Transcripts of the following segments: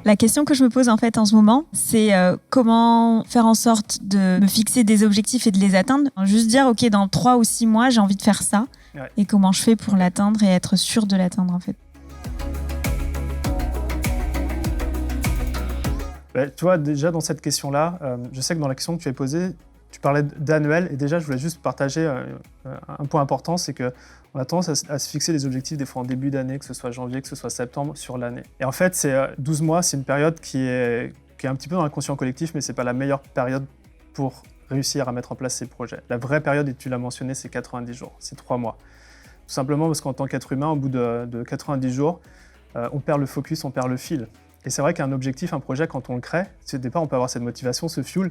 La question que je me pose en fait en ce moment, c'est comment faire en sorte de me fixer des objectifs et de les atteindre. Juste dire, ok, dans 3 ou 6 mois, j'ai envie de faire ça. Ouais. Et comment je fais pour l'atteindre et être sûr de l'atteindre en fait. Tu vois, déjà dans cette question-là, je sais que dans la question que tu as posée, tu parlais d'annuel. Et déjà, je voulais juste partager un point important, c'est qu'on a tendance à se fixer des objectifs des fois en début d'année, que ce soit janvier, que ce soit septembre, sur l'année. Et en fait, 12 mois, c'est une période qui est un petit peu dans l'inconscient collectif, mais ce n'est pas la meilleure période pour réussir à mettre en place ces projets. La vraie période, et tu l'as mentionné, c'est 90 jours, c'est 3 mois. Tout simplement parce qu'en tant qu'être humain, au bout de 90 jours, on perd le focus, on perd le fil. Et c'est vrai qu'un objectif, un projet, quand on le crée, au départ, on peut avoir cette motivation, ce fuel.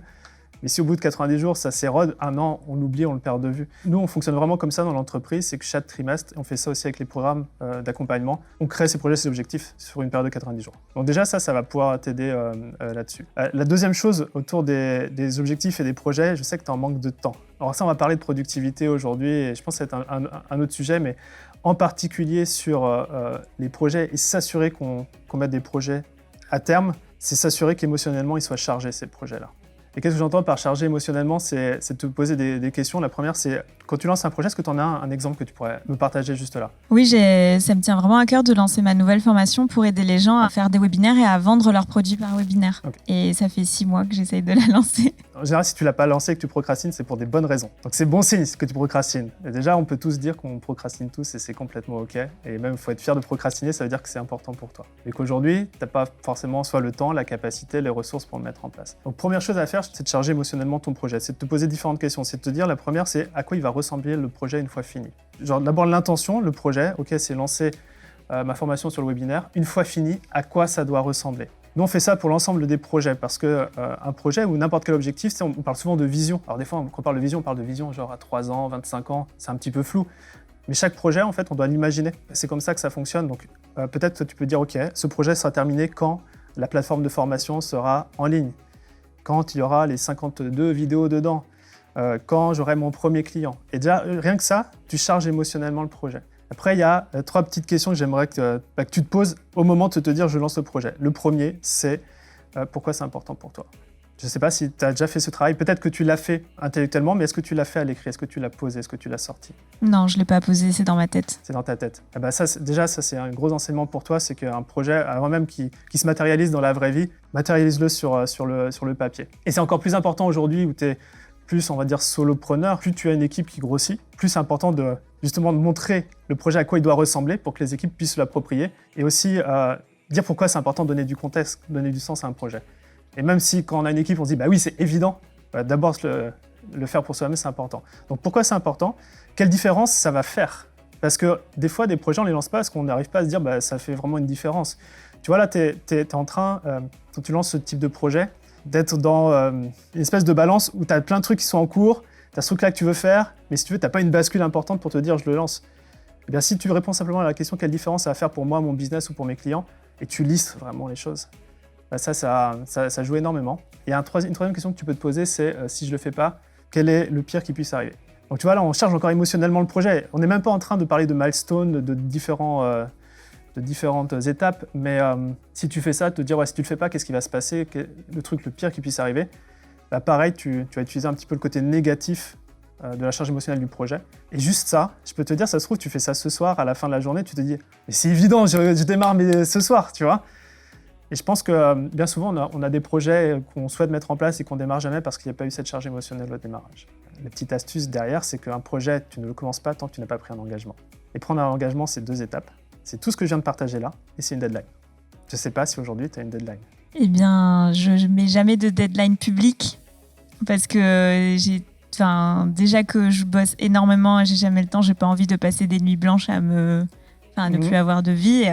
Mais si au bout de 90 jours, ça s'érode, un an, on l'oublie, on le perd de vue. Nous, on fonctionne vraiment comme ça dans l'entreprise, c'est que chaque trimestre, on fait ça aussi avec les programmes d'accompagnement, on crée ces projets, ces objectifs sur une période de 90 jours. Donc déjà, ça va pouvoir t'aider là-dessus. La deuxième chose, autour des objectifs et des projets, je sais que tu es en manque de temps. Alors ça, on va parler de productivité aujourd'hui, et je pense que c'est un autre sujet, mais en particulier sur les projets, et s'assurer qu'on mette des projets à terme, c'est s'assurer qu'émotionnellement, ils soient chargés, ces projets-là. Et qu'est-ce que j'entends par charger émotionnellement, c'est de te poser des questions. La première, c'est quand tu lances un projet, est-ce que tu en as un exemple que tu pourrais me partager juste là? Oui, ça me tient vraiment à cœur de lancer ma nouvelle formation pour aider les gens à faire des webinaires et à vendre leurs produits par webinaire. Okay. Et ça fait 6 mois que j'essaye de la lancer. En général, si tu ne l'as pas lancé et que tu procrastines, c'est pour des bonnes raisons. Donc c'est bon signe que tu procrastines. Et déjà, on peut tous dire qu'on procrastine tous et c'est complètement OK. Et même, il faut être fier de procrastiner, ça veut dire que c'est important pour toi. Et qu'aujourd'hui, tu n'as pas forcément soit le temps, la capacité, les ressources pour le mettre en place. Donc première chose à faire, c'est de charger émotionnellement ton projet. C'est de te poser différentes questions. C'est de te dire, la première, c'est à quoi il va ressembler le projet une fois fini. Genre d'abord l'intention, le projet. OK, c'est lancer ma formation sur le webinaire. Une fois fini, à quoi ça doit ressembler? Nous, on fait ça pour l'ensemble des projets parce qu'un projet ou n'importe quel objectif, on parle souvent de vision. Alors des fois, quand on parle de vision genre à 3 ans, 25 ans, c'est un petit peu flou. Mais chaque projet, en fait, on doit l'imaginer. C'est comme ça que ça fonctionne. Donc peut-être tu peux dire, OK, ce projet sera terminé quand la plateforme de formation sera en ligne, quand il y aura les 52 vidéos dedans, quand j'aurai mon premier client. Et déjà, rien que ça, tu charges émotionnellement le projet. Après, il y a 3 petites questions que j'aimerais que tu te poses au moment de te dire « je lance le projet ». Le premier, c'est pourquoi c'est important pour toi. Je ne sais pas si tu as déjà fait ce travail. Peut-être que tu l'as fait intellectuellement, mais est-ce que tu l'as fait à l'écrit? Est-ce que tu l'as posé? Est-ce que tu l'as sorti? Non, je ne l'ai pas posé, c'est dans ma tête. C'est dans ta tête. Eh ben ça, déjà, ça, c'est un gros enseignement pour toi. C'est qu'un projet, avant même qu'il se matérialise dans la vraie vie, matérialise-le sur le papier. Et c'est encore plus important aujourd'hui où tu es plus, on va dire, solopreneur, plus tu as une équipe qui grossit, plus c'est important justement de montrer le projet à quoi il doit ressembler pour que les équipes puissent l'approprier et aussi dire pourquoi c'est important de donner du contexte, donner du sens à un projet. Et même si quand on a une équipe, on se dit « bah oui, c'est évident », d'abord le faire pour soi-même, c'est important. Donc pourquoi c'est important? Quelle différence ça va faire? Parce que des fois, des projets, on ne les lance pas parce qu'on n'arrive pas à se dire bah, « ça fait vraiment une différence ». Tu vois là, tu es en train, quand tu lances ce type de projet, d'être dans une espèce de balance où tu as plein de trucs qui sont en cours, tu as ce truc-là que tu veux faire, mais si tu veux, tu n'as pas une bascule importante pour te dire « je le lance ». Eh bien, si tu réponds simplement à la question « quelle différence ça va faire pour moi, mon business ou pour mes clients ?» et tu listes vraiment les choses, bah ça joue énormément. Et une troisième question que tu peux te poser, c'est si je ne le fais pas, quel est le pire qui puisse arriver? Donc tu vois, là, on charge encore émotionnellement le projet. On n'est même pas en train de parler de milestones, de différentes étapes, mais si tu fais ça, te dire ouais, si tu le fais pas, qu'est-ce qui va se passer, le pire qui puisse arriver, bah pareil, tu vas utiliser un petit peu le côté négatif de la charge émotionnelle du projet. Et juste ça, je peux te dire, ça se trouve, tu fais ça ce soir, à la fin de la journée, tu te dis mais c'est évident, je démarre mais ce soir, tu vois. Et je pense que bien souvent, on a des projets qu'on souhaite mettre en place et qu'on démarre jamais parce qu'il n'y a pas eu cette charge émotionnelle au démarrage. La petite astuce derrière, c'est qu'un projet, tu ne le commences pas tant que tu n'as pas pris un engagement. Et prendre un engagement, c'est 2 étapes. C'est tout ce que je viens de partager là, et c'est une deadline. Je ne sais pas si aujourd'hui, tu as une deadline. Eh bien, je ne mets jamais de deadline publique parce que déjà que je bosse énormément et j'ai jamais le temps, j'ai pas envie de passer des nuits blanches à ne plus avoir de vie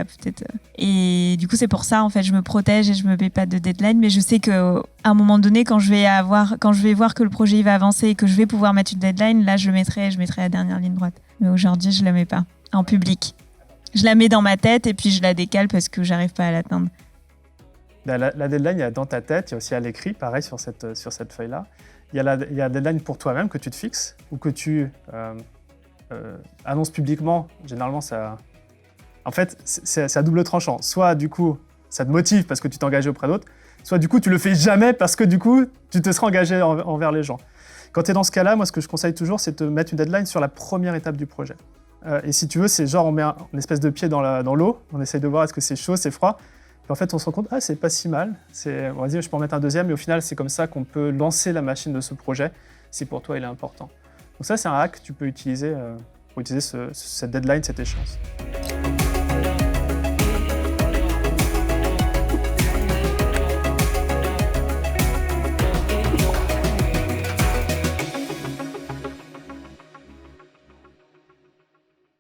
et du coup c'est pour ça en fait je me protège et je me mets pas de deadline, mais je sais que à un moment donné quand je vais voir que le projet il va avancer et que je vais pouvoir mettre une deadline, là je mettrai la dernière ligne droite. Mais aujourd'hui je la mets pas en public. Je la mets dans ma tête et puis je la décale parce que j'arrive pas à l'atteindre. La deadline, il y a dans ta tête, il y a aussi à l'écrit, pareil sur cette feuille-là. Il y a la deadline pour toi-même que tu te fixes ou que tu annonces publiquement. Généralement, ça... En fait, c'est à double tranchant. Soit, du coup, ça te motive parce que tu t'es engagé auprès d'autres, soit du coup, tu le fais jamais parce que du coup, tu te seras engagé envers les gens. Quand tu es dans ce cas-là, moi, ce que je conseille toujours, c'est de mettre une deadline sur la première étape du projet. Et si tu veux, c'est genre, on met une espèce de pied dans l'eau, on essaye de voir est-ce que c'est chaud, c'est froid. Puis en fait, on se rend compte, ah, c'est pas si mal. On va dire, je peux en mettre un deuxième, et au final, c'est comme ça qu'on peut lancer la machine de ce projet, si pour toi, il est important. Donc ça, c'est un hack que tu peux utiliser pour utiliser cette deadline, cette échéance.